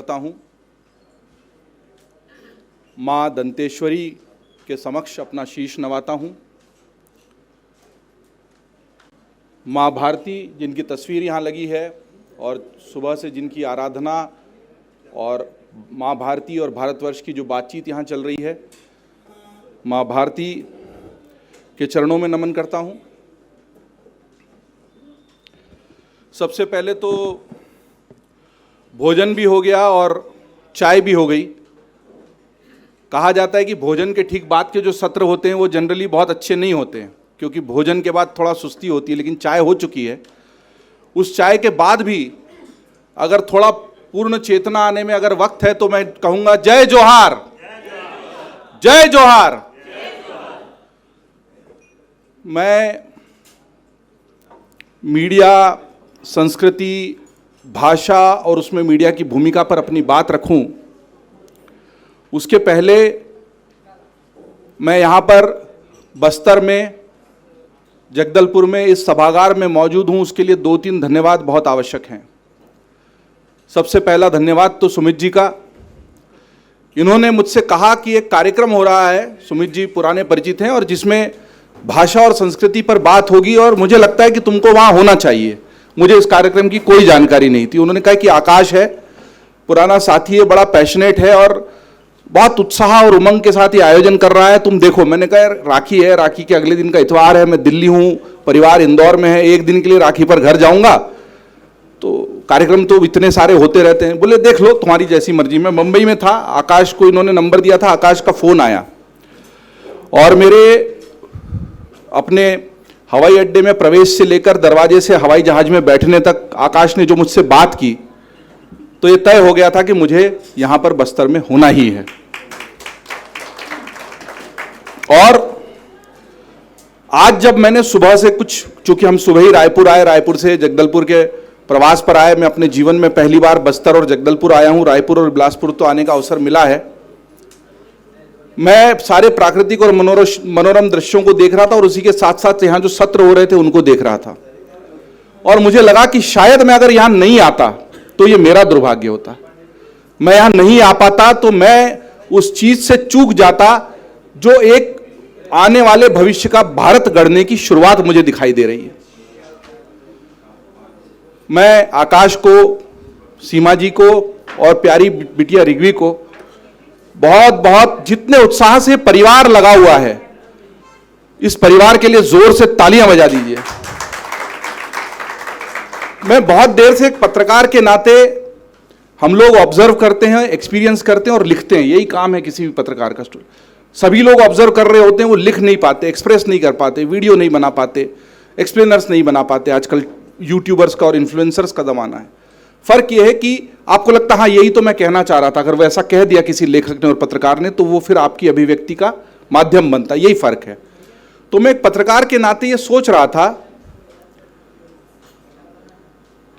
करता हूं, मां दंतेश्वरी के समक्ष अपना शीश नवाता हूं। मां भारती जिनकी तस्वीर यहाँ लगी है और सुबह से जिनकी आराधना और मां भारती और भारतवर्ष की जो बातचीत यहाँ चल रही है, मां भारती के चरणों में नमन करता हूँ। सबसे पहले तो भोजन भी हो गया और चाय भी हो गई। कहा जाता है कि भोजन के ठीक बाद के जो सत्र होते हैं वो जनरली बहुत अच्छे नहीं होते हैं, क्योंकि भोजन के बाद थोड़ा सुस्ती होती है, लेकिन चाय हो चुकी है। उस चाय के बाद भी अगर थोड़ा पूर्ण चेतना आने में अगर वक्त है तो मैं कहूँगा जय जोहार, जय जोहार। मैं मीडिया, संस्कृति, भाषा और उसमें मीडिया की भूमिका पर अपनी बात रखूं, उसके पहले मैं यहाँ पर बस्तर में, जगदलपुर में इस सभागार में मौजूद हूँ, उसके लिए 2-3 धन्यवाद बहुत आवश्यक हैं। सबसे पहला धन्यवाद तो सुमित जी का। इन्होंने मुझसे कहा कि एक कार्यक्रम हो रहा है, सुमित जी पुराने परिचित हैं, और जिसमें भाषा और संस्कृति पर बात होगी और मुझे लगता है कि तुमको वहाँ होना चाहिए। मुझे इस कार्यक्रम की कोई जानकारी नहीं थी। उन्होंने कहा कि आकाश है, पुराना साथी है, बड़ा पैशनेट है और बहुत उत्साह और उमंग के साथ ये आयोजन कर रहा है, तुम देखो। मैंने कहा राखी है, राखी के अगले दिन का इतवार है, मैं दिल्ली हूँ, परिवार इंदौर में है, एक दिन के लिए राखी पर घर जाऊँगा, तो कार्यक्रम तो इतने सारे होते रहते हैं। बोले देख लो, तुम्हारी जैसी मर्जी। मैं मुंबई में था, आकाश को इन्होंने नंबर दिया था, आकाश का फ़ोन आया और मेरे अपने हवाई अड्डे में प्रवेश से लेकर दरवाजे से हवाई जहाज में बैठने तक आकाश ने जो मुझसे बात की, तो ये तय हो गया था कि मुझे यहां पर बस्तर में होना ही है। और आज जब मैंने सुबह से कुछ, चूंकि हम सुबह ही रायपुर आए, रायपुर से जगदलपुर के प्रवास पर आए, मैं अपने जीवन में पहली बार बस्तर और जगदलपुर आया हूं, रायपुर और बिलासपुर तो आने का अवसर मिला है। मैं सारे प्राकृतिक और मनोरम दृश्यों को देख रहा था और उसी के साथ साथ यहाँ जो सत्र हो रहे थे उनको देख रहा था, और मुझे लगा कि शायद मैं अगर यहाँ नहीं आता तो ये मेरा दुर्भाग्य होता। मैं यहाँ नहीं आ पाता तो मैं उस चीज से चूक जाता जो एक आने वाले भविष्य का भारत गढ़ने की शुरुआत मुझे दिखाई दे रही है। मैं आकाश को, सीमा जी को और प्यारी बिटिया ऋग्वी को बहुत बहुत, जितने उत्साह से परिवार लगा हुआ है, इस परिवार के लिए जोर से तालियां बजा दीजिए। मैं बहुत देर से एक पत्रकार के नाते, हम लोग ऑब्जर्व करते हैं, एक्सपीरियंस करते हैं और लिखते हैं, यही काम है किसी भी पत्रकार का। सभी लोग ऑब्जर्व कर रहे होते हैं, वो लिख नहीं पाते, एक्सप्रेस नहीं कर पाते, वीडियो नहीं बना पाते, एक्सप्लेनर्स नहीं बना पाते। आजकल यूट्यूबर्स का और इन्फ्लुएंसर्स का जमाना है। फर्क यह है कि आपको लगता हाँ यही तो मैं कहना चाह रहा था, अगर वैसा कह दिया किसी लेखक ने और पत्रकार ने तो वो फिर आपकी अभिव्यक्ति का माध्यम बनता है, यही फर्क है। तो मैं एक पत्रकार के नाते ये सोच रहा था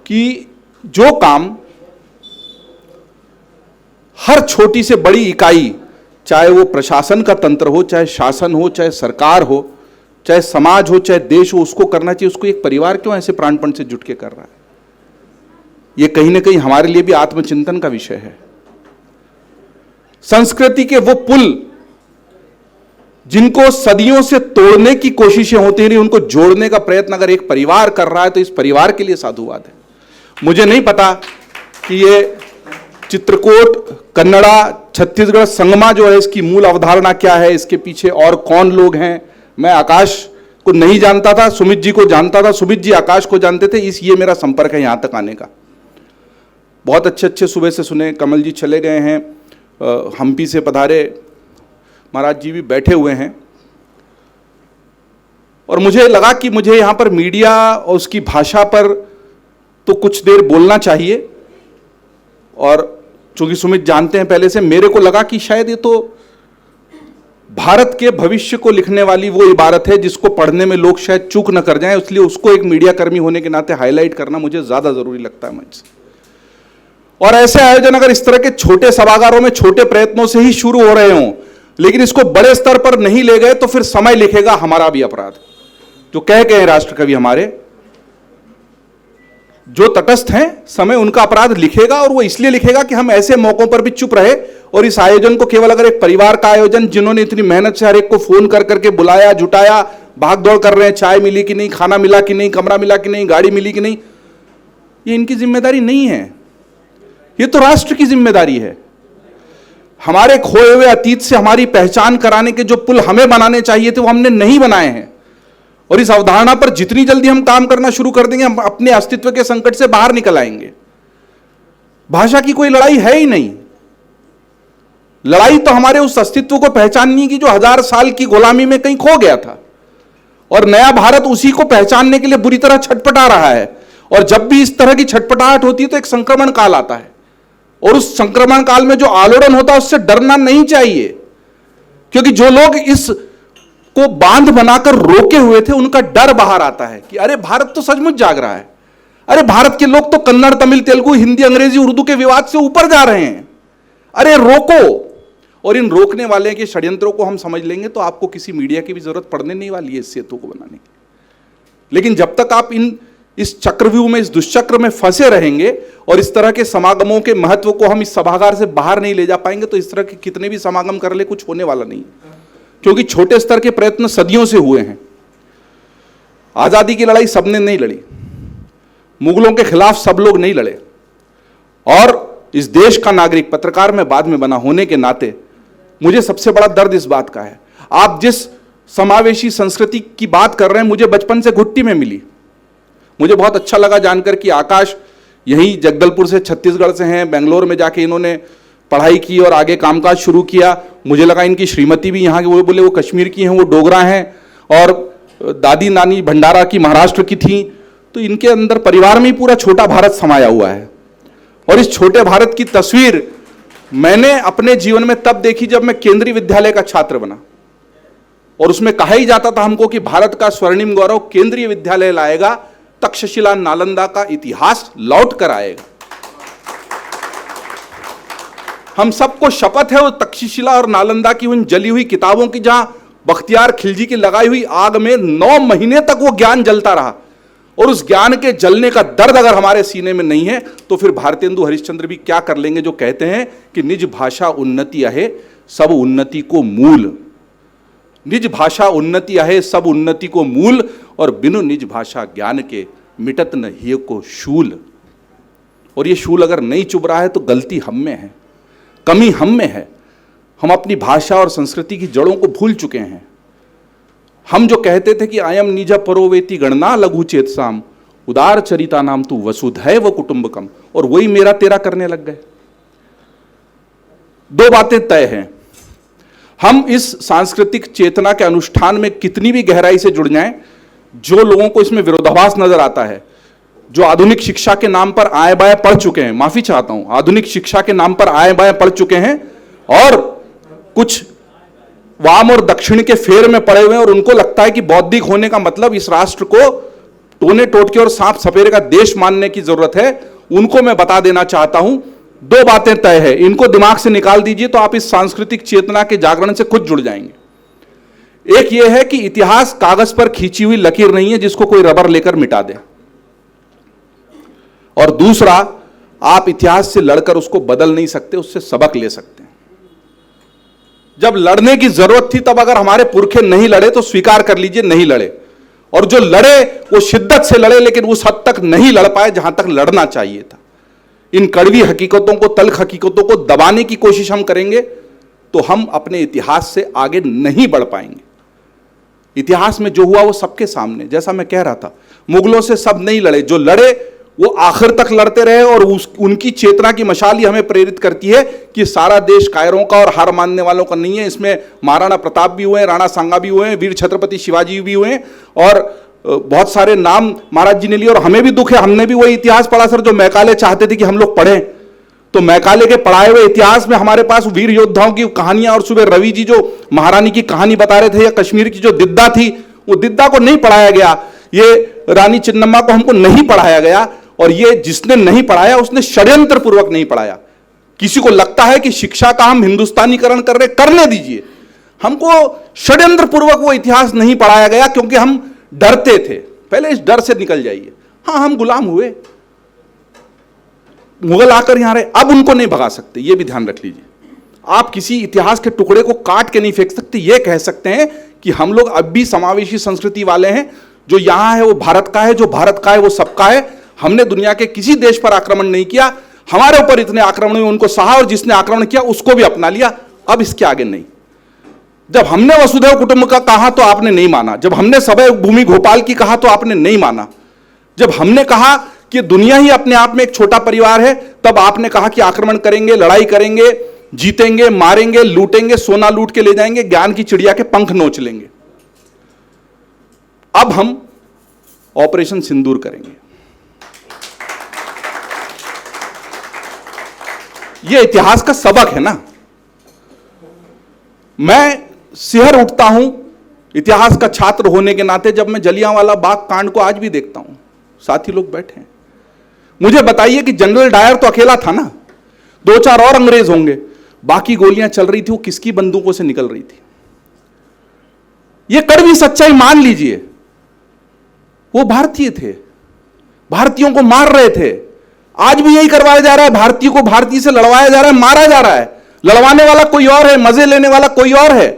कि जो काम हर छोटी से बड़ी इकाई, चाहे वो प्रशासन का तंत्र हो, चाहे शासन हो, चाहे सरकार हो, चाहे समाज हो, चाहे देश हो, उसको करना चाहिए, उसको एक परिवार क्यों ऐसे प्राणपण से जुट के कर रहा है? ये कहीं ना कहीं हमारे लिए भी आत्मचिंतन का विषय है। संस्कृति के वो पुल जिनको सदियों से तोड़ने की कोशिशें होती रही, उनको जोड़ने का प्रयत्न अगर एक परिवार कर रहा है तो इस परिवार के लिए साधुवाद है। मुझे नहीं पता कि ये चित्रकूट, कन्नड़ा, छत्तीसगढ़ संगमा जो है, इसकी मूल अवधारणा क्या है, इसके पीछे और कौन लोग हैं। मैं आकाश को नहीं जानता था, सुमित जी को जानता था, सुमित जी आकाश को जानते थे, ये मेरा संपर्क है यहां तक आने का। बहुत अच्छे सुबह से सुने, कमल जी चले गए हैं, हम्पी से पधारे महाराज जी भी बैठे हुए हैं, और मुझे लगा कि मुझे यहाँ पर मीडिया और उसकी भाषा पर तो कुछ देर बोलना चाहिए। और चूंकि सुमित जानते हैं पहले से, मेरे को लगा कि शायद ये तो भारत के भविष्य को लिखने वाली वो इबारत है जिसको पढ़ने में लोग शायद चूक न कर जाएं, इसलिए उसको एक मीडिया कर्मी होने के नाते हाईलाइट करना मुझे ज्यादा जरूरी लगता है मंच से। और ऐसे आयोजन अगर इस तरह के छोटे सभागारों में छोटे प्रयत्नों से ही शुरू हो रहे हों, लेकिन इसको बड़े स्तर पर नहीं ले गए तो फिर समय लिखेगा हमारा भी अपराध। जो कह गए राष्ट्र कवि हमारे, जो तटस्थ हैं, समय उनका अपराध लिखेगा, और वो इसलिए लिखेगा कि हम ऐसे मौकों पर भी चुप रहे। और इस आयोजन को केवल अगर एक परिवार का आयोजन, जिन्होंने इतनी मेहनत से हर एक को फोन कर करके बुलाया, जुटाया, भाग दौड़ कर रहे हैं, चाय मिली कि नहीं, खाना मिला कि नहीं, कमरा मिला कि नहीं, गाड़ी मिली कि नहीं, ये इनकी जिम्मेदारी नहीं है, ये तो राष्ट्र की जिम्मेदारी है। हमारे खोए हुए अतीत से हमारी पहचान कराने के जो पुल हमें बनाने चाहिए थे, वो हमने नहीं बनाए हैं। और इस अवधारणा पर जितनी जल्दी हम काम करना शुरू कर देंगे, हम अपने अस्तित्व के संकट से बाहर निकल आएंगे। भाषा की कोई लड़ाई है ही नहीं। लड़ाई तो हमारे उस अस्तित्व को पहचानने की जो 1000 साल की गुलामी में कहीं खो गया था, और नया भारत उसी को पहचानने के लिए बुरी तरह छटपटा रहा है। और जब भी इस तरह की छटपटाहट होती है तो एक संक्रमण काल आता है, और उस संक्रमण काल में जो आलोड़न होता है उससे डरना नहीं चाहिए, क्योंकि जो लोग इस को बांध बनाकर रोके हुए थे, उनका डर बाहर आता है कि अरे भारत तो सचमुच जाग रहा है, अरे भारत के लोग तो कन्नड़, तमिल, तेलुगु, हिंदी, अंग्रेजी, उर्दू के विवाद से ऊपर जा रहे हैं, अरे रोको। और इन रोकने वाले के षड्यंत्रों को हम समझ लेंगे तो आपको किसी मीडिया की भी जरूरत पड़ने नहीं वाली है इस सेतु को बनाने की। लेकिन जब तक आप इस चक्रव्यूह में, इस दुष्चक्र में फंसे रहेंगे और इस तरह के समागमों के महत्व को हम इस सभागार से बाहर नहीं ले जा पाएंगे, तो इस तरह के कितने भी समागम कर ले, कुछ होने वाला नहीं। क्योंकि छोटे स्तर के प्रयत्न सदियों से हुए हैं। आजादी की लड़ाई सबने नहीं लड़ी, मुगलों के खिलाफ सब लोग नहीं लड़े, और इस देश का नागरिक, पत्रकार में बाद में बना होने के नाते मुझे सबसे बड़ा दर्द इस बात का है। आप जिस समावेशी संस्कृति की बात कर रहे हैं, मुझे बचपन से घुट्टी में मिली। मुझे बहुत अच्छा लगा जानकर कि आकाश यही जगदलपुर से, छत्तीसगढ़ से हैं, बेंगलोर में जाके इन्होंने पढ़ाई की और आगे कामकाज शुरू किया। मुझे लगा इनकी श्रीमती भी यहाँ की, वो बोले वो कश्मीर की हैं, वो डोगरा हैं, और दादी नानी भंडारा की, महाराष्ट्र की थी। तो इनके अंदर परिवार में ही पूरा छोटा भारत समाया हुआ है। और इस छोटे भारत की तस्वीर मैंने अपने जीवन में तब देखी जब मैं केंद्रीय विद्यालय का छात्र बना, और उसमें कहा ही जाता था हमको कि भारत का स्वर्णिम गौरव केंद्रीय विद्यालय लाएगा, तक्षशिला नालंदा का इतिहास लौट कर आएगा। हम सबको शपथ है वो तक्षशिला और नालंदा की उन जली हुई किताबों की, जहां बख्तियार खिलजी की लगाई हुई आग में 9 महीने तक वो ज्ञान जलता रहा, और उस ज्ञान के जलने का दर्द अगर हमारे सीने में नहीं है, तो फिर भारतेंदु हरिश्चंद्र भी क्या कर लेंगे, जो कहते हैं कि निज भाषा उन्नति आहे सब उन्नति को मूल। निज भाषा उन्नति आहे सब उन्नति को मूल, और बिनु निज भाषा ज्ञान के मिटत न हिय को शूल। और ये शूल अगर नहीं चुभ रहा है तो गलती हम में है, कमी हम में है। हम अपनी भाषा और संस्कृति की जड़ों को भूल चुके हैं। हम जो कहते थे कि अयम निज परोवेति गणना लघु चेतसाम उदार चरिता नाम तू वसुधैव कुटुंबकम, और वही मेरा तेरा करने लग गए। 2 बातें तय हैं, हम इस सांस्कृतिक चेतना के अनुष्ठान में कितनी भी गहराई से जुड़ जाएं, जो लोगों को इसमें विरोधाभास नजर आता है, जो आधुनिक शिक्षा के नाम पर आए बाएं पढ़ चुके हैं, माफी चाहता हूं, आधुनिक शिक्षा के नाम पर आए बाएं पढ़ चुके हैं, और कुछ वाम और दक्षिण के फेर में पड़े हुए हैं, और उनको लगता है कि बौद्धिक होने का मतलब इस राष्ट्र को टोने टोटके और सांप सपेरे का देश मानने की जरूरत है। उनको मैं बता देना चाहता हूं, 2 बातें तय है, इनको दिमाग से निकाल दीजिए तो आप इस सांस्कृतिक चेतना के जागरण से खुद जुड़ जाएंगे। एक यह है कि इतिहास कागज पर खींची हुई लकीर नहीं है जिसको कोई रबर लेकर मिटा दे, और दूसरा, आप इतिहास से लड़कर उसको बदल नहीं सकते, उससे सबक ले सकते हैं। जब लड़ने की जरूरत थी तब अगर हमारे पुरखे नहीं लड़े तो स्वीकार कर लीजिए नहीं लड़े, और जो लड़े वो शिद्दत से लड़े, लेकिन उस हद तक नहीं लड़ पाए जहां तक लड़ना चाहिए था। इन कड़वी हकीकतों को, तल्ख हकीकतों को दबाने की कोशिश हम करेंगे तो हम अपने इतिहास से आगे नहीं बढ़ पाएंगे। इतिहास में जो हुआ वो सबके सामने, जैसा मैं कह रहा था, मुगलों से सब नहीं लड़े, जो लड़े वो आखिर तक लड़ते रहे, और उनकी चेतना की मशाल ही हमें प्रेरित करती है कि सारा देश कायरों का और हार मानने वालों का नहीं है। इसमें महाराणा प्रताप भी हुए, राणा सांगा भी हुए, वीर छत्रपति शिवाजी भी हुए, और बहुत सारे नाम महाराज जी ने लिए। और हमें भी दुख है, हमने भी वही इतिहास पढ़ा सर जो मैकाले चाहते थे कि हम लोग पढ़ें। तो मैकाले के पढ़ाए हुए इतिहास में हमारे पास वीर योद्धाओं की कहानियां, और सुबह रवि जी जो महारानी की कहानी बता रहे थे, या कश्मीर की जो दिद्दा थी, वो दिद्दा को नहीं पढ़ाया गया, ये रानी चिन्नम्मा को हमको नहीं पढ़ाया गया, और ये जिसने नहीं पढ़ाया उसने षड्यंत्र पूर्वक नहीं पढ़ाया। किसी को लगता है कि शिक्षा का हम हिंदुस्तानीकरण कर रहे, करने दीजिए, हमको षड्यंत्र पूर्वक वो इतिहास नहीं पढ़ाया गया क्योंकि हम डरते थे। पहले इस डर से निकल जाइए। हाँ, हम गुलाम हुए, मुगल आकर यहां रहे, अब उनको नहीं भगा सकते, ये भी ध्यान रख लीजिए। आप किसी इतिहास के टुकड़े को काट के नहीं फेंक सकते। ये कह सकते हैं कि हम लोग अब भी समावेशी संस्कृति वाले हैं, जो यहां है वो भारत का है, जो भारत का है वो सबका है। हमने दुनिया के किसी देश पर आक्रमण नहीं किया, हमारे ऊपर इतने आक्रमण हुए उनको सहा, और जिसने आक्रमण किया उसको भी अपना लिया। अब इसके आगे नहीं। जब हमने वसुधैव कुटुंब का कहा तो आपने नहीं माना, जब हमने सभा भूमि भोपाल की कहा तो आपने नहीं माना, जब हमने कहा कि दुनिया ही अपने आप में एक छोटा परिवार है तब आपने कहा कि आक्रमण करेंगे, लड़ाई करेंगे, जीतेंगे, मारेंगे, लूटेंगे, सोना लूट के ले जाएंगे, ज्ञान की चिड़िया के पंख नोच लेंगे। अब हम ऑपरेशन सिंदूर करेंगे। यह इतिहास का सबक है ना। मैं सिहर उठता हूं इतिहास का छात्र होने के नाते जब मैं जलियांवाला बाग कांड को आज भी देखता हूं। साथी लोग बैठे हैं, मुझे बताइए कि जनरल डायर तो अकेला था ना, 2-4 और अंग्रेज होंगे, बाकी गोलियां चल रही थी वो किसकी बंदूकों से निकल रही थी? ये कड़वी सच्चाई मान लीजिए, वो भारतीय थे, भारतीयों को मार रहे थे। आज भी यही करवाया जा रहा है, भारतीय को भारतीय से लड़वाया जा रहा है, मारा जा रहा है। लड़वाने वाला कोई और है, मजे लेने वाला कोई और है।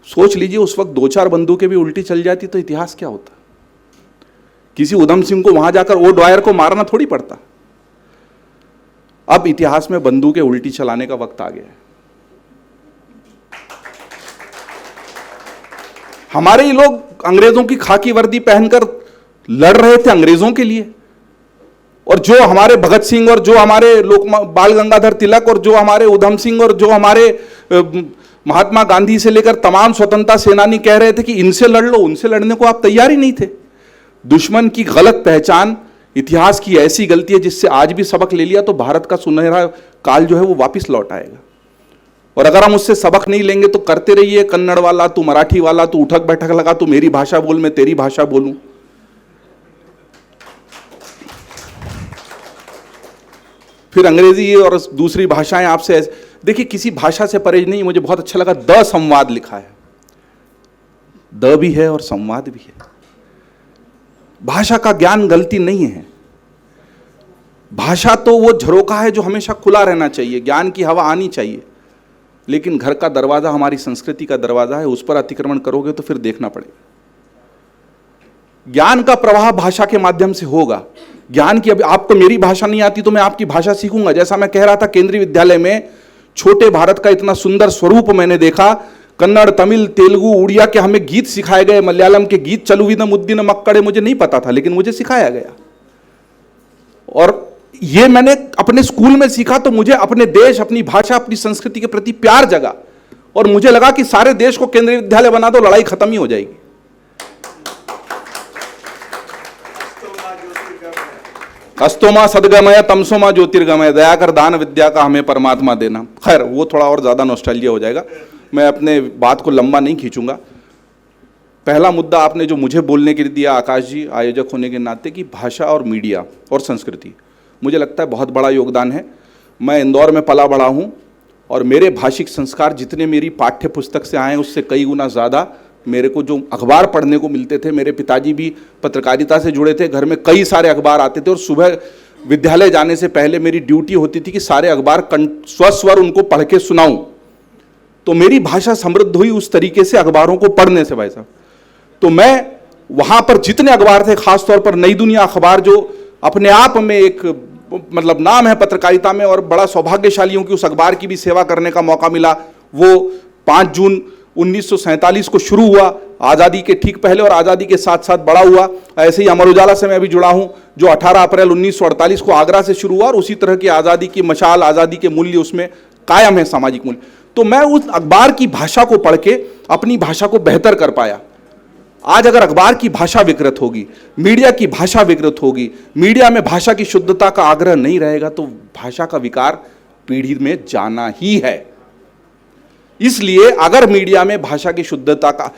सोच लीजिए उस वक्त 2-4 बंदूकें भी उल्टी चल जाती तो इतिहास क्या होता? किसी उधम सिंह को वहां जाकर ओ ड्वायर को मारना थोड़ी पड़ता। अब इतिहास में बंदूकें उल्टी चलाने का वक्त आ गया है। हमारे ही लोग अंग्रेजों की खाकी वर्दी पहनकर लड़ रहे थे अंग्रेजों के लिए, और जो हमारे भगत सिंह और जो हमारे बाल गंगाधर तिलक और जो हमारे उधम सिंह और जो हमारे महात्मा गांधी से लेकर तमाम स्वतंत्रता सेनानी कह रहे थे कि इनसे लड़ लो, उनसे लड़ने को आप तैयार ही नहीं थे। दुश्मन की गलत पहचान इतिहास की ऐसी गलती है जिससे आज भी सबक ले लिया तो भारत का सुनहरा काल जो है वो वापस लौट आएगा। और अगर हम उससे सबक नहीं लेंगे तो करते रहिए कन्नड़ वाला, तू मराठी वाला, तू उठक बैठक लगा, तू मेरी भाषा बोल, मैं तेरी भाषा बोलूं। फिर अंग्रेजी और दूसरी भाषाएं आपसे देखिए, किसी भाषा से परहेज नहीं। मुझे बहुत अच्छा लगा, द संवाद लिखा है, द भी है और संवाद भी है। भाषा का ज्ञान गलती नहीं है। भाषा तो वो झरोका है जो हमेशा खुला रहना चाहिए, ज्ञान की हवा आनी चाहिए। लेकिन घर का दरवाजा हमारी संस्कृति का दरवाजा है, उस पर अतिक्रमण करोगे तो फिर देखना पड़ेगा। ज्ञान का प्रवाह भाषा के माध्यम से होगा। ज्ञान की, अभी आपको मेरी भाषा नहीं आती तो मैं आपकी भाषा सीखूंगा। जैसा मैं कह रहा था, केंद्रीय विद्यालय में छोटे भारत का इतना सुंदर स्वरूप मैंने देखा। कन्नड़, तमिल, तेलुगु, उड़िया के हमें गीत सिखाए गए, मलयालम के गीत, चलुविदम उद्दीन मक्कड़े, मुझे नहीं पता था लेकिन मुझे सिखाया गया। और ये मैंने अपने स्कूल में सीखा तो मुझे अपने देश, अपनी भाषा, अपनी संस्कृति के प्रति प्यार जगा और मुझे लगा कि सारे देश को केंद्रीय विद्यालय बना दो, लड़ाई खत्म ही हो जाएगी। अस्तोमा सदगमय तमसोमा ज्योतिर्गमय, दया कर दान विद्या का हमें परमात्मा देना। खैर वो थोड़ा और ज़्यादा नॉस्टैल्जिया हो जाएगा, मैं अपने बात को लंबा नहीं खींचूंगा। पहला मुद्दा आपने जो मुझे बोलने के लिए दिया आकाश जी, आयोजक होने के नाते, कि भाषा और मीडिया और संस्कृति, मुझे लगता है बहुत बड़ा योगदान है। मैं इंदौर में पला बड़ा हूँ और मेरे भाषिक संस्कार जितने मेरी पाठ्य पुस्तक से आए उससे कई गुना ज़्यादा मेरे को जो अखबार पढ़ने को मिलते थे। मेरे पिताजी भी पत्रकारिता से जुड़े थे, घर में कई सारे अखबार आते थे और सुबह विद्यालय जाने से पहले मेरी ड्यूटी होती थी कि सारे अखबार स्वस्वर उनको पढ़ के सुनाऊं। तो मेरी भाषा समृद्ध हुई उस तरीके से, अखबारों को पढ़ने से भाई साहब। तो मैं वहाँ पर जितने अखबार थे, खासतौर पर नई दुनिया अखबार जो अपने आप में एक मतलब नाम है पत्रकारिता में, और बड़ा सौभाग्यशाली हूँ कि उस अखबार की भी सेवा करने का मौका मिला। वो 5 जून 1947 को शुरू हुआ, आज़ादी के ठीक पहले, और आज़ादी के साथ साथ बड़ा हुआ। ऐसे ही अमर उजाला से मैं भी जुड़ा हूँ, जो 18 अप्रैल 1948 को आगरा से शुरू हुआ, और उसी तरह की आज़ादी की मशाल, आज़ादी के मूल्य उसमें कायम है, सामाजिक मूल्य। तो मैं उस अखबार की भाषा को पढ़ के अपनी भाषा को बेहतर कर पाया। आज अगर अखबार की भाषा विकृत होगी, मीडिया की भाषा विकृत होगी, मीडिया में भाषा की शुद्धता का आग्रह नहीं रहेगा, तो भाषा का विकार पीढ़ी में जाना ही है। इसलिए अगर मीडिया में भाषा की शुद्धता का,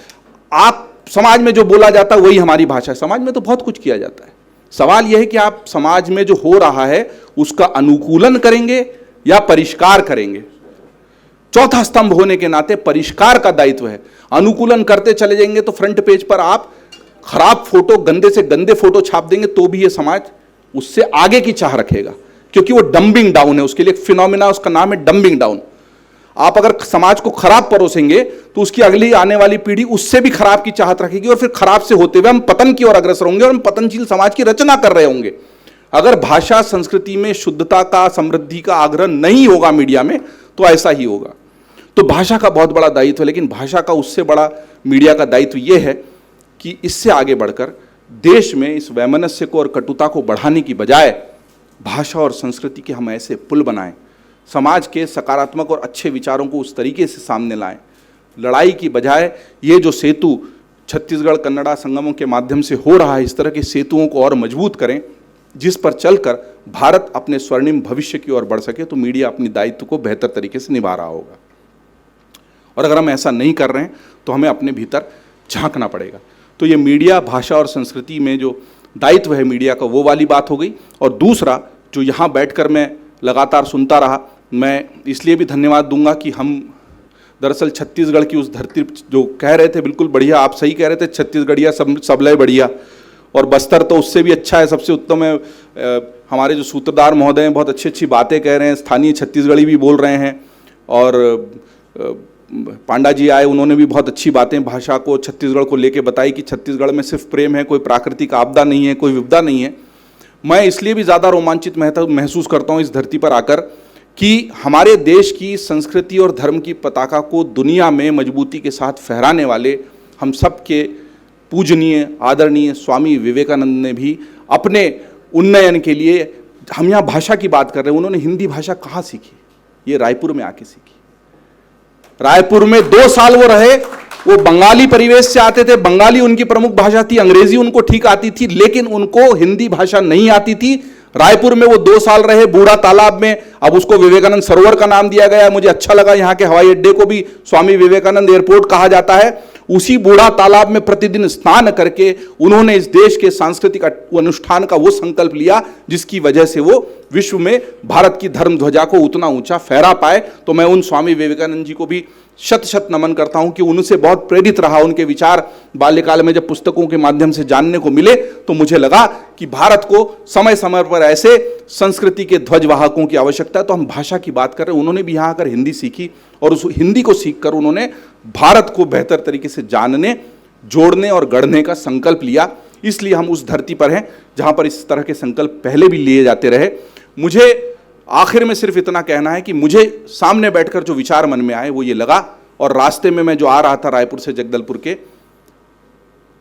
आप समाज में जो बोला जाता है वही हमारी भाषा है। समाज में तो बहुत कुछ किया जाता है। सवाल यह है कि आप समाज में जो हो रहा है उसका अनुकूलन करेंगे या परिष्कार करेंगे। चौथा स्तंभ होने के नाते परिष्कार का दायित्व है। अनुकूलन करते चले जाएंगे तो फ्रंट पेज पर आप खराब फोटो, गंदे से गंदे फोटो छाप देंगे तो भी ये समाज उससे आगे की चाह रखेगा, क्योंकि वो डंबिंग डाउन है। उसके लिए एक फिनोमिना, उसका नाम है डंबिंग डाउन। आप अगर समाज को खराब परोसेंगे तो उसकी अगली आने वाली पीढ़ी उससे भी खराब की चाहत रखेगी, और फिर खराब से होते हुए हम पतन की ओर अग्रसर होंगे और हम पतनशील समाज की रचना कर रहे होंगे। अगर भाषा संस्कृति में शुद्धता का, समृद्धि का आग्रह नहीं होगा मीडिया में, तो ऐसा ही होगा। तो भाषा का बहुत बड़ा दायित्व है, लेकिन भाषा का उससे बड़ा मीडिया का दायित्व यह है कि इससे आगे बढ़कर देश में इस वैमनस्य को और कटुता को बढ़ाने की बजाय भाषा और संस्कृति के हम ऐसे पुल बनाएं, समाज के सकारात्मक और अच्छे विचारों को उस तरीके से सामने लाएं। लड़ाई की बजाय ये जो सेतु छत्तीसगढ़ कन्नड़ा संगमों के माध्यम से हो रहा है, इस तरह के सेतुओं को और मजबूत करें, जिस पर चलकर भारत अपने स्वर्णिम भविष्य की ओर बढ़ सके। तो मीडिया अपनी दायित्व को बेहतर तरीके से निभा रहा होगा, और अगर हम ऐसा नहीं कर रहे हैं तो हमें अपने भीतर झांकना पड़ेगा। तो ये मीडिया, भाषा और संस्कृति में जो दायित्व है मीडिया का, वो वाली बात हो गई। और दूसरा, जो यहाँ बैठकर मैं लगातार सुनता रहा, मैं इसलिए भी धन्यवाद दूंगा कि हम दरअसल छत्तीसगढ़ की उस धरती जो कह रहे थे, बिल्कुल बढ़िया, आप सही कह रहे थे, छत्तीसगढ़िया सबले बढ़िया, और बस्तर तो उससे भी अच्छा है, सबसे उत्तम है। हमारे जो सूत्रधार महोदय हैं बहुत अच्छी अच्छी बातें कह रहे हैं, स्थानीय छत्तीसगढ़ी भी बोल रहे हैं, और पांडा जी आए, उन्होंने भी बहुत अच्छी बातें भाषा को, छत्तीसगढ़ को लेके बताई कि छत्तीसगढ़ में सिर्फ प्रेम है, कोई प्राकृतिक आपदा नहीं है, कोई विपदा नहीं है। मैं इसलिए भी ज़्यादा रोमांचित महसूस करता हूँ इस धरती पर आकर कि हमारे देश की संस्कृति और धर्म की पताका को दुनिया में मजबूती के साथ फहराने वाले हम सबके पूजनीय, आदरणीय स्वामी विवेकानंद ने भी अपने उन्नयन के लिए, हम यहाँ भाषा की बात कर रहे हैं, उन्होंने हिंदी भाषा कहाँ सीखी? ये रायपुर में आके सीखी। रायपुर में 2 साल वो रहे, वो बंगाली परिवेश से आते थे, बंगाली उनकी प्रमुख भाषा थी, अंग्रेजी उनको ठीक आती थी, लेकिन उनको हिंदी भाषा नहीं आती थी। रायपुर में वो 2 साल रहे, बूढ़ा तालाब में, अब उसको विवेकानंद सरोवर का नाम दिया गया है। मुझे अच्छा लगा, यहाँ के हवाई अड्डे को भी स्वामी विवेकानंद एयरपोर्ट कहा जाता है। उसी बूढ़ा तालाब में प्रतिदिन स्नान करके उन्होंने इस देश के सांस्कृतिक अनुष्ठान का वो संकल्प लिया जिसकी वजह से वो विश्व में भारत की धर्म ध्वजा को उतना ऊंचा फहरा पाए। तो मैं उन स्वामी विवेकानंद जी को भी शत शत नमन करता हूं कि उनसे बहुत प्रेरित रहा। उनके विचार बाल्यकाल में जब पुस्तकों के माध्यम से जानने को मिले तो मुझे लगा कि भारत को समय समय पर ऐसे संस्कृति के ध्वजवाहकों की आवश्यकता है। तो हम भाषा की बात कर रहे हैं, उन्होंने भी यहाँ आकर हिंदी सीखी और उस हिंदी को सीखकर उन्होंने भारत को बेहतर तरीके से जानने, जोड़ने और गढ़ने का संकल्प लिया। इसलिए हम उस धरती पर हैं जहाँ पर इस तरह के संकल्प पहले भी लिए जाते रहे। मुझे आखिर में सिर्फ इतना कहना है कि मुझे सामने बैठकर जो विचार मन में आए वो ये लगा, और रास्ते में मैं जो आ रहा था रायपुर से जगदलपुर के,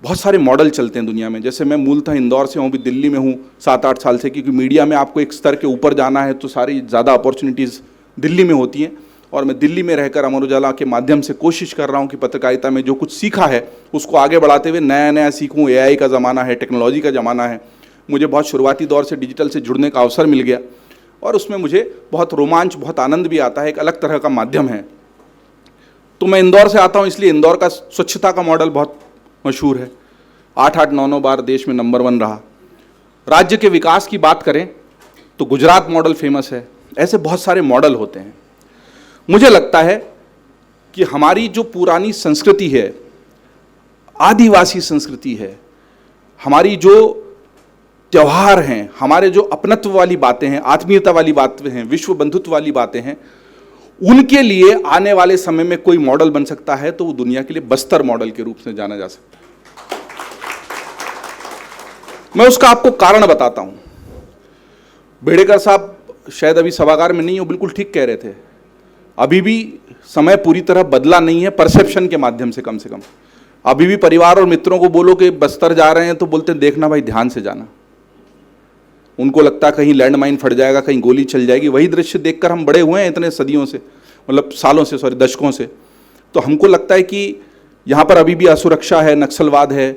बहुत सारे मॉडल चलते हैं दुनिया में। जैसे मैं मूलतः इंदौर से हूँ, भी दिल्ली में हूँ 7-8 साल से, क्योंकि मीडिया में आपको एक स्तर के ऊपर जाना है तो सारी ज़्यादा अपॉर्चुनिटीज़ दिल्ली में होती हैं। और मैं दिल्ली में रहकर अमर उजाला के माध्यम से कोशिश कर रहा हूँ कि पत्रकारिता में जो कुछ सीखा है उसको आगे बढ़ाते हुए नया नया सीखूँ। AI का ज़माना है, टेक्नोलॉजी का ज़माना है। मुझे बहुत शुरुआती दौर से डिजिटल से जुड़ने का अवसर मिल गया और उसमें मुझे बहुत रोमांच, बहुत आनंद भी आता है। एक अलग तरह का माध्यम है। तो मैं इंदौर से आता हूँ, इसलिए इंदौर का स्वच्छता का मॉडल बहुत मशहूर है। 8-8, 9-9 बार देश में नंबर 1 रहा। राज्य के विकास की बात करें तो गुजरात मॉडल फेमस है। ऐसे बहुत सारे मॉडल होते हैं। मुझे लगता है कि हमारी जो पुरानी संस्कृति है, आदिवासी संस्कृति है, हमारी जो त्यौहार हैं, हमारे जो अपनत्व वाली बातें हैं, आत्मीयता वाली बातें हैं, विश्व बंधुत्व वाली बातें हैं, उनके लिए आने वाले समय में कोई मॉडल बन सकता है तो वो दुनिया के लिए बस्तर मॉडल के रूप में जाना जा सकता है। मैं उसका आपको कारण बताता हूं। बेड़ेकर साहब शायद अभी सभागार में नहीं हो, बिल्कुल ठीक कह रहे थे। अभी भी समय पूरी तरह बदला नहीं है, परसेप्शन के माध्यम से कम से कम। अभी भी परिवार और मित्रों को बोलो कि बस्तर जा रहे हैं तो बोलते हैं देखना भाई ध्यान से जाना। उनको लगता है कहीं लैंडमाइन फट जाएगा, कहीं गोली चल जाएगी। वही दृश्य देखकर हम बड़े हुए हैं इतने सदियों से, मतलब सालों से, सॉरी दशकों से। तो हमको लगता है कि यहाँ पर अभी भी असुरक्षा है, नक्सलवाद है,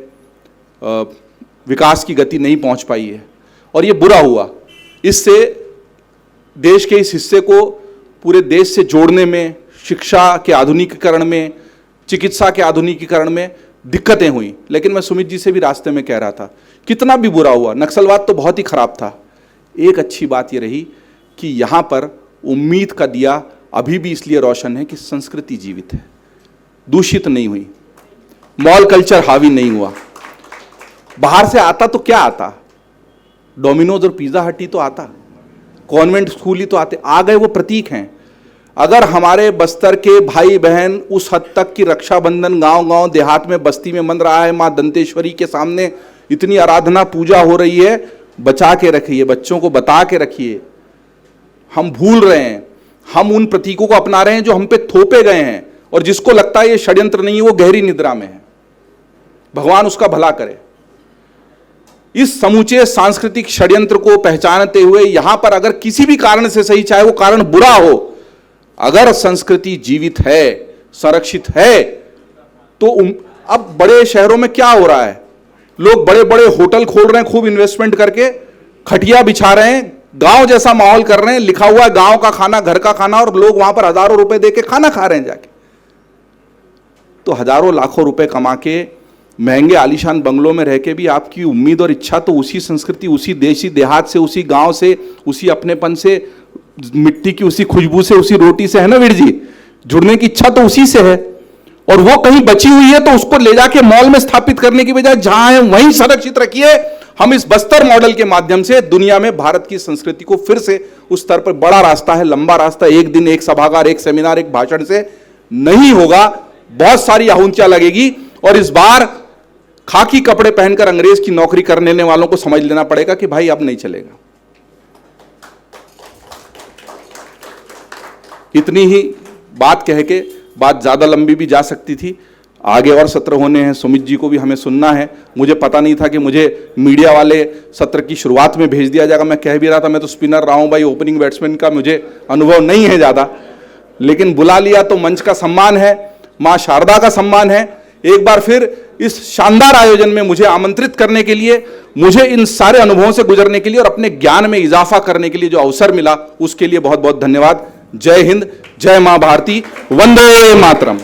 विकास की गति नहीं पहुँच पाई है और ये बुरा हुआ। इससे देश के इस हिस्से को पूरे देश से जोड़ने में, शिक्षा के आधुनिकीकरण में, चिकित्सा के आधुनिकीकरण में दिक्कतें हुई। लेकिन मैं सुमित जी से भी रास्ते में कह रहा था, कितना भी बुरा हुआ, नक्सलवाद तो बहुत ही खराब था, एक अच्छी बात ये रही कि यहाँ पर उम्मीद का दिया अभी भी इसलिए रोशन है कि संस्कृति जीवित है, दूषित नहीं हुई, मॉल कल्चर हावी नहीं हुआ। बाहर से आता तो क्या आता, डोमिनोज और पिज्जा हट ही तो आता, कॉन्वेंट स्कूल ही तो आते, आ गए, वो प्रतीक हैं। अगर हमारे बस्तर के भाई बहन उस हद तक की रक्षाबंधन गांव गांव देहात में बस्ती में मन रहा है, मां दंतेश्वरी के सामने इतनी आराधना पूजा हो रही है, बचा के रखिए, बच्चों को बता के रखिए। हम भूल रहे हैं, हम उन प्रतीकों को अपना रहे हैं जो हम पे थोपे गए हैं, और जिसको लगता है ये षड्यंत्र नहीं है वो गहरी निद्रा में है। भगवान उसका भला करे। इस समूचे सांस्कृतिक षड्यंत्र को पहचानते हुए यहां पर अगर किसी भी कारण से सही, चाहे वो कारण बुरा हो, अगर संस्कृति जीवित है, संरक्षित है, तो अब बड़े शहरों में क्या हो रहा है, लोग बड़े बड़े होटल खोल रहे हैं, खूब इन्वेस्टमेंट करके खटिया बिछा रहे हैं, गांव जैसा माहौल कर रहे हैं, लिखा हुआ है गांव का खाना, घर का खाना, और लोग वहां पर हजारों रुपए देके खाना खा रहे हैं जाके। तो हजारों लाखों रुपए कमा के महंगे आलीशान बंगलों में रह के भी आपकी उम्मीद और इच्छा तो उसी संस्कृति, उसी देशी देहात से, उसी गांव से, उसी अपनेपन से, मिट्टी की उसी खुशबू से, उसी रोटी से है ना वीर जी, जुड़ने की इच्छा तो उसी से है। और वो कहीं बची हुई है तो उसको ले जाके मॉल में स्थापित करने की बजाय जहां है वहीं संरक्षित रखिए। हम इस बस्तर मॉडल के माध्यम से दुनिया में भारत की संस्कृति को फिर से उस स्तर पर, बड़ा रास्ता है, लंबा रास्ता, एक दिन एक सभागार, एक सेमिनार, एक भाषण से नहीं होगा, बहुत सारी आहुतियां लगेगी। और इस बार खाकी कपड़े पहनकर अंग्रेज की नौकरी करने वालों को समझ लेना पड़ेगा कि भाई अब नहीं चलेगा। इतनी ही बात कह के, बात ज्यादा लंबी भी जा सकती थी, आगे और सत्र होने हैं, सुमित जी को भी हमें सुनना है। मुझे पता नहीं था कि मुझे मीडिया वाले सत्र की शुरुआत में भेज दिया जाएगा। मैं कह भी रहा था मैं तो स्पिनर रहा हूं भाई, ओपनिंग बैट्समैन का मुझे अनुभव नहीं है ज्यादा, लेकिन बुला लिया तो मंच का सम्मान है, मां शारदा का सम्मान है। एक बार फिर इस शानदार आयोजन में मुझे आमंत्रित करने के लिए, मुझे इन सारे अनुभवों से गुजरने के लिए और अपने ज्ञान में इजाफा करने के लिए जो अवसर मिला, उसके लिए बहुत बहुत धन्यवाद। जय हिंद, जय मां भारती, वंदे मातरम।